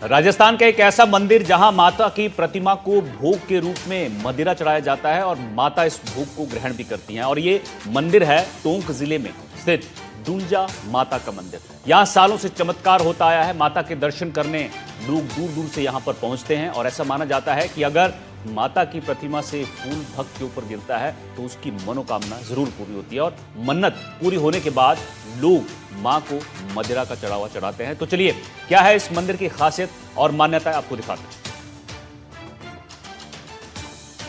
राजस्थान का एक ऐसा मंदिर जहां माता की प्रतिमा को भोग के रूप में मदिरा चढ़ाया जाता है और माता इस भोग को ग्रहण भी करती हैं। और ये मंदिर है टोंक जिले में स्थित दूंजा माता का मंदिर। यहां सालों से चमत्कार होता आया है। माता के दर्शन करने लोग दूर दूर से यहां पर पहुंचते हैं और ऐसा माना जाता है कि अगर माता की प्रतिमा से फूल भक्त के ऊपर गिरता है तो उसकी मनोकामना जरूर पूरी होती है और मन्नत पूरी होने के बाद लोग मां को मदिरा का चढ़ावा चढ़ाते हैं। तो चलिए, क्या है इस मंदिर की खासियत और मान्यता आपको दिखाते हैं।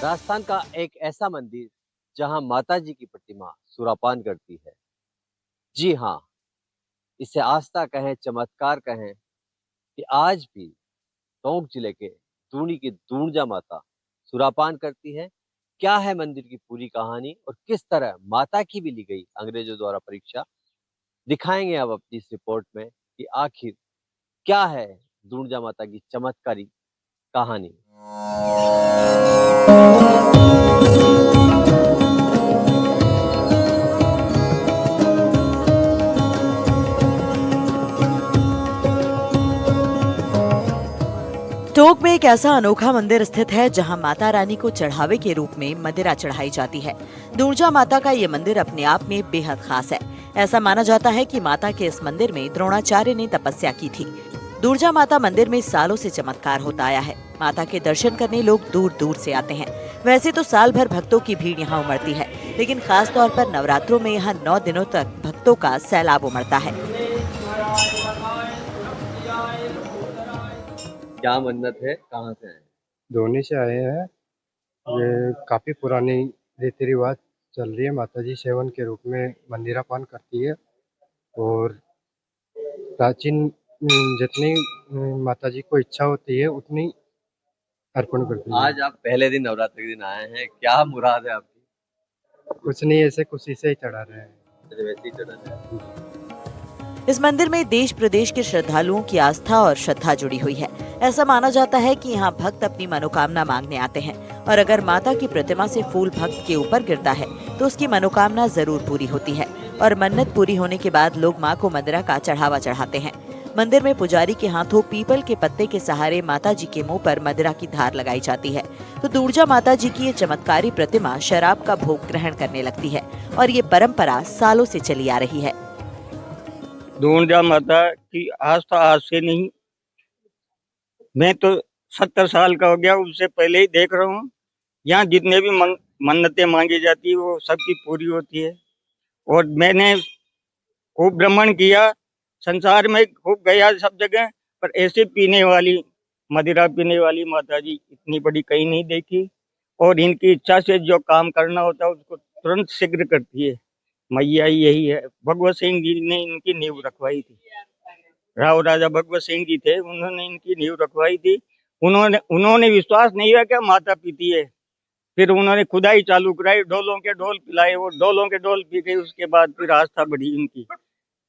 राजस्थान का एक ऐसा मंदिर जहां माता जी की प्रतिमा सुरापान करती है। जी हाँ, इसे आस्था कहें, चमत्कार कहें कि आज भी टोंक जिले के दूनी की दूंजा माता सुरापान करती है। क्या है मंदिर की पूरी कहानी और किस तरह माता की भी ली गई अंग्रेजों द्वारा परीक्षा, दिखाएंगे अब अपनी इस रिपोर्ट में कि आखिर क्या है दूंजा माता की चमत्कारी कहानी। टोंक में एक ऐसा अनोखा मंदिर स्थित है जहां माता रानी को चढ़ावे के रूप में मदिरा चढ़ाई जाती है। दूंजा माता का ये मंदिर अपने आप में बेहद खास है। ऐसा माना जाता है कि माता के इस मंदिर में द्रोणाचार्य ने तपस्या की थी। दूंजा माता मंदिर में सालों से चमत्कार होता आया है। माता के दर्शन करने लोग दूर दूर से आते हैं। वैसे तो साल भर भक्तों की भीड़ यहाँ उमड़ती है, लेकिन खास तौर पर नवरात्रों में यहाँ 9 दिनों तक भक्तों का सैलाब उमड़ता है। क्या मन्नत है, कहाँ से है? धोनी से आए हैं। ये काफ़ी पुरानी रीति रिवाज चल रही है। माताजी सेवन के रूप में मंदिरापान करती है और प्राचीन जितनी माताजी को इच्छा होती है उतनी अर्पण करती है। आज आप पहले दिन नवरात्रि के दिन आए हैं, क्या मुराद है आपकी? कुछ नहीं, ऐसे खुशी से ही चढ़ा रहे हैं। वैसे ही चढ़ा है। इस मंदिर में देश प्रदेश के श्रद्धालुओं की आस्था और श्रद्धा जुड़ी हुई है। ऐसा माना जाता है कि यहाँ भक्त अपनी मनोकामना मांगने आते हैं और अगर माता की प्रतिमा से फूल भक्त के ऊपर गिरता है तो उसकी मनोकामना जरूर पूरी होती है और मन्नत पूरी होने के बाद लोग माँ को मदिरा का चढ़ावा चढ़ाते हैं। मंदिर में पुजारी के हाथों पीपल के पत्ते के सहारे माता जी के मुंह पर मदिरा की धार लगाई जाती है तो दूंजा माता जी की ये चमत्कारी प्रतिमा शराब का भोग ग्रहण करने लगती है और ये परंपरा सालों से चली आ रही है। दूंजा माता की आस्था आज से नहीं, मैं तो 70 साल का हो गया, उससे पहले ही देख रहा हूँ। यहाँ जितने भी मन्नतें मांगी जाती है वो सबकी पूरी होती है। और मैंने खूब भ्रमण किया, संसार में खूब गया सब जगह, पर ऐसे पीने वाली, मदिरा पीने वाली माता जी इतनी बड़ी कहीं नहीं देखी। और इनकी इच्छा से जो काम करना होता है उसको तुरंत शीघ्र करती है। मैया यही है। भगवत सिंह जी ने इनकी नींव रखवाई थी। राव राजा भगवत सिंह जी थे, उन्होंने इनकी नींव रखवाई थी। उन्होंने विश्वास नहीं हुआ क्या माता पीती है, फिर उन्होंने खुदाई चालू कराई, डोलों के डोल पिलाए, वो डोलों के डोल पी गई। उसके बाद फिर आस्था बढ़ी इनकी,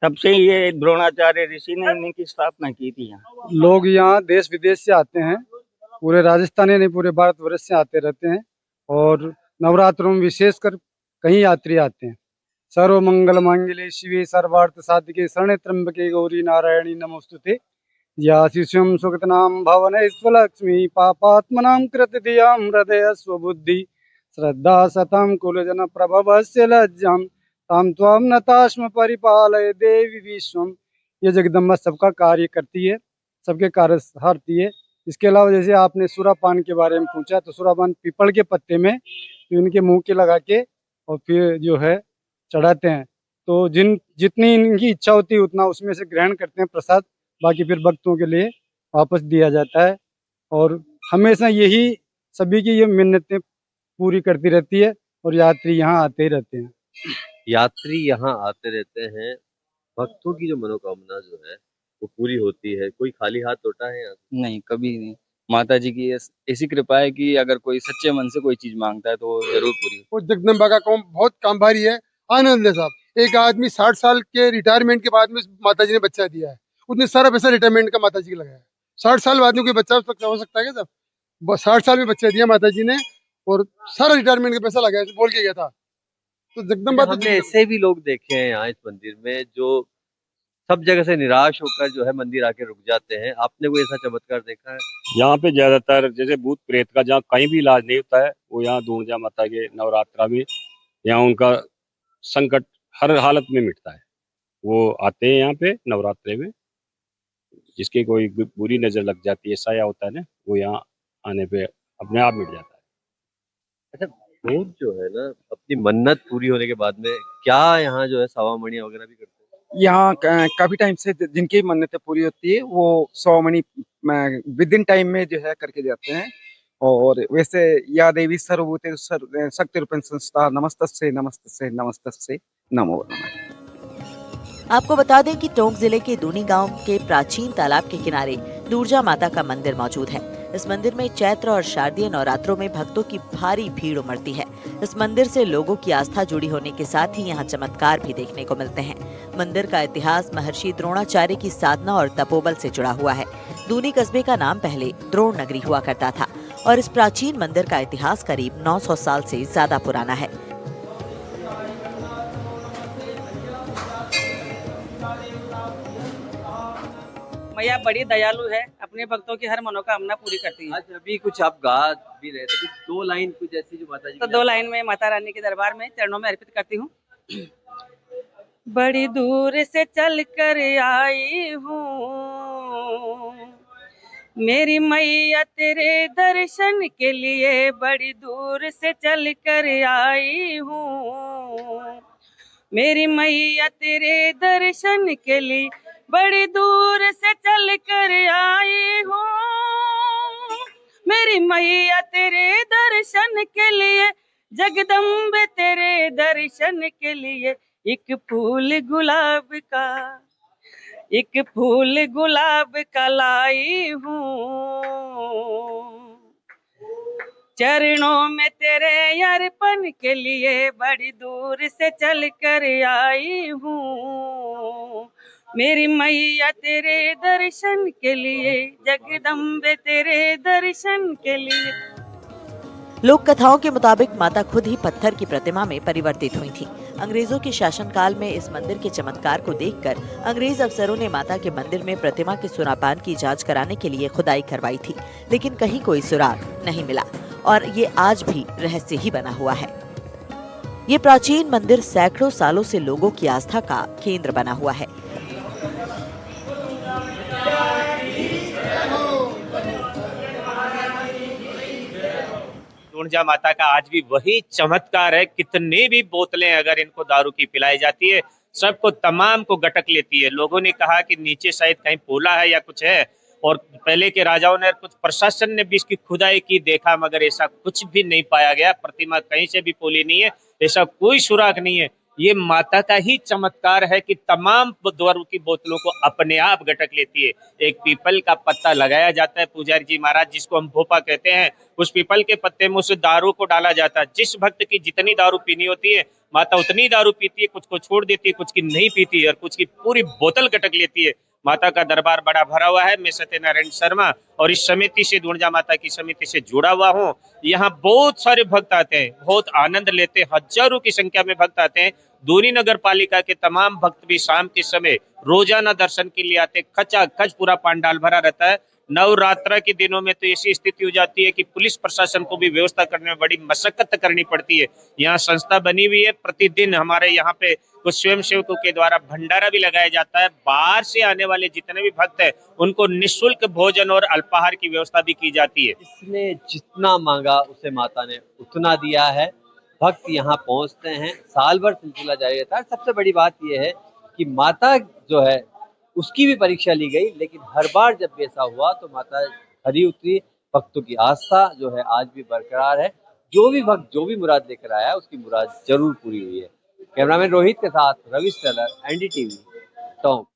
तब से ये द्रोणाचार्य ऋषि ने इनकी स्थापना की थी। यहाँ लोग यहाँ देश विदेश से आते हैं, पूरे राजस्थान नहीं पूरे भारतवर्ष से आते रहते हैं और नवरात्रों में विशेषकर कई यात्री आते हैं। सर्व मंगल मांगल्ये शिवे सर्वार्थ साधिके शरण्ये त्र्यंबके गौरी नारायणी नमोस्तुते। या शिष्यं सुकृतनाम भवन स्वलक्ष्मी पापात्मनां कृतधियां हृदय स्वबुद्धि श्रद्धा सतां कुलजन प्रभवस्य लज्जां तां त्वां नतास्म परिपालय देवी विश्वम। ये जगदम्बा सबका कार्य करती है, सबके कार्य हारती है। इसके अलावा जैसे आपने सुरापान के बारे में पूछा, तो सुरापान पीपल के पत्ते में इनके मुंह के लगा के और फिर जो है चढ़ाते हैं। तो जितनी इनकी इच्छा होती है उतना उसमें से ग्रहण करते हैं प्रसाद, बाकी फिर भक्तों के लिए वापस दिया जाता है। और हमेशा यही सभी की ये मिन्नतें पूरी करती रहती है और यात्री यहाँ आते ही रहते हैं। यात्री यहाँ आते रहते हैं, भक्तों की जो मनोकामना जो है वो पूरी होती है। कोई खाली हाथ लौटा है यहाँ? नहीं, कभी नहीं। माता जी की ऐसी कृपा है कि अगर कोई सच्चे मन से कोई चीज मांगता है तो वो जरूर पूरी। और जगदम्बा का काम बहुत काम भारी है। आनंद है साहब। एक आदमी 60 साल के रिटायरमेंट के बाद में माता जी ने बच्चा दिया है, उतने सारा पैसा रिटायरमेंट का माता जी का लगाया है। 60 साल बाद में कोई बच्चा हो सकता है क्या साहब? 60 साल में बच्चा दिया माता जी ने और सारा रिटायरमेंट का पैसा लगाया, बोल के गया था। तो जगदम्बा तो हमने ऐसे भी लोग देखे हैं यहाँ इस मंदिर में जो सब जगह से निराश होकर जो है मंदिर आके रुक जाते हैं। आपने कोई ऐसा चमत्कार देखा है? यहाँ पे ज्यादातर जैसे भूत प्रेत का जहाँ कहीं भी इलाज नहीं होता है वो यहाँ दूरजा माता के नवरात्रा में यहाँ उनका संकट हर हालत में मिटता है। वो आते हैं यहाँ पे नवरात्रे में, जिसके कोई बुरी नजर लग जाती है, साया होता है ना, वो यहाँ आने पे अपने आप मिट जाता है। अच्छा, भूत जो है ना अपनी मन्नत पूरी होने के बाद में क्या यहाँ जो है सवामणि वगैरह भी करते हैं? यहाँ काफी टाइम से जिनकी मन्नतें पूरी होती है वो 100 मणि विद इन टाइम में जो है करके जाते हैं। और वैसे या देवी सर्वभूते शक्ति रूपेण संस्था नमस्तस्यै नमस्तस्यै नमस्तस्यै नमो नमः। आपको बता दें कि टोंक जिले के दूनी गांव के प्राचीन तालाब के किनारे दूरजा माता का मंदिर मौजूद है। इस मंदिर में चैत्र और शारदीय नवरात्रों में भक्तों की भारी भीड़ उमड़ती है। इस मंदिर से लोगों की आस्था जुड़ी होने के साथ ही यहाँ चमत्कार भी देखने को मिलते हैं। मंदिर का इतिहास महर्षि द्रोणाचार्य की साधना और तपोबल से जुड़ा हुआ है। दूनी कस्बे का नाम पहले द्रोण नगरी हुआ करता था और इस प्राचीन मंदिर का इतिहास करीब 900 साल से ज्यादा पुराना है। मैया बड़ी दयालु है, अपने भक्तों की हर मनोकामना पूरी करती है। आज अभी कुछ आप गा भी रहे थे, कुछ दो लाइन कुछ ऐसी जो माता जी तो 2 लाइन में माता रानी के दरबार में चरणों में अर्पित करती हूँ। बड़ी दूर से चल कर आई हूँ मेरी मैया तेरे दर्शन के लिए, बड़ी दूर से चल कर आई हूँ मेरी मैया तेरे दर्शन के लिए, बड़ी दूर से चल कर आई हूँ मेरी मैया तेरे दर्शन के लिए, जगदम्बे तेरे दर्शन के लिए, एक फूल गुलाब का लाई हूँ चरणों में तेरे अर्पण के लिए, बड़ी दूर से चल कर आई हूँ मेरी मैया तेरे दर्शन के लिए, जगदम्बे तेरे दर्शन के लिए। लोक कथाओं के मुताबिक माता खुद ही पत्थर की प्रतिमा में परिवर्तित हुई थी। अंग्रेजों के शासनकाल में इस मंदिर के चमत्कार को देखकर अंग्रेज अफसरों ने माता के मंदिर में प्रतिमा के सुरापान की जांच कराने के लिए खुदाई करवाई थी, लेकिन कहीं कोई सुराग नहीं मिला और ये आज भी रहस्य ही बना हुआ है। ये प्राचीन मंदिर सैकड़ों सालों से लोगों की आस्था का केंद्र बना हुआ है। दूरजा माता का आज भी वही चमत्कार है। कितने भी बोतलें अगर इनको दारू की पिलाई जाती है, सबको तमाम को गटक लेती है। लोगों ने कहा कि नीचे शायद कहीं पोला है या कुछ है, और पहले के राजाओं ने, कुछ प्रशासन ने भी इसकी खुदाई की, देखा, मगर ऐसा कुछ भी नहीं पाया गया। प्रतिमा कहीं से भी पोली नहीं है, ऐसा कोई सुराग नहीं है। ये माता का ही चमत्कार है कि तमाम दारू की बोतलों को अपने आप गटक लेती है। एक पीपल का पत्ता लगाया जाता है, पुजारी जी महाराज जिसको हम भोपा कहते हैं, उस पीपल के पत्ते में उस दारू को डाला जाता है। जिस भक्त की जितनी दारू पीनी होती है, माता उतनी दारू पीती है, कुछ को छोड़ देती है, कुछ की नहीं पीती और कुछ की पूरी बोतल गटक लेती है। माता का दरबार बड़ा भरा हुआ है। मैं सत्यनारायण शर्मा और इस समिति से, दूरजा माता की समिति से जुड़ा हुआ हूँ। यहाँ बहुत सारे भक्त आते हैं, बहुत आनंद लेते हैं, हजारों की संख्या में भक्त आते हैं। दूनी नगर पालिका के तमाम भक्त भी शाम के समय रोजाना दर्शन के लिए आते। खचाखच पूरा पंडाल भरा रहता है। नवरात्र के दिनों में तो ऐसी स्थिति हो जाती है कि पुलिस प्रशासन को भी व्यवस्था करने में बड़ी मशक्कत करनी पड़ती है। यहाँ संस्था बनी हुई है। प्रतिदिन हमारे यहाँ पे कुछ स्वयंसेवकों के द्वारा भंडारा भी लगाया जाता है। बाहर से आने वाले जितने भी भक्त हैं उनको निःशुल्क भोजन और अल्पाहार की व्यवस्था भी की जाती है। इसने जितना मांगा उसे माता ने उतना दिया है। भक्त यहाँ पहुँचते हैं, साल भर सिलसिला जारी रहता है। सबसे बड़ी बात यह है कि माता जो है उसकी भी परीक्षा ली गई, लेकिन हर बार जब भी ऐसा हुआ तो माता खरी उतरी। भक्तों की आस्था जो है आज भी बरकरार है। जो भी भक्त जो भी मुराद लेकर आया उसकी मुराद जरूर पूरी हुई है। कैमरामैन रोहित के साथ रविश टेलर, एनडीटीवी, टोंक।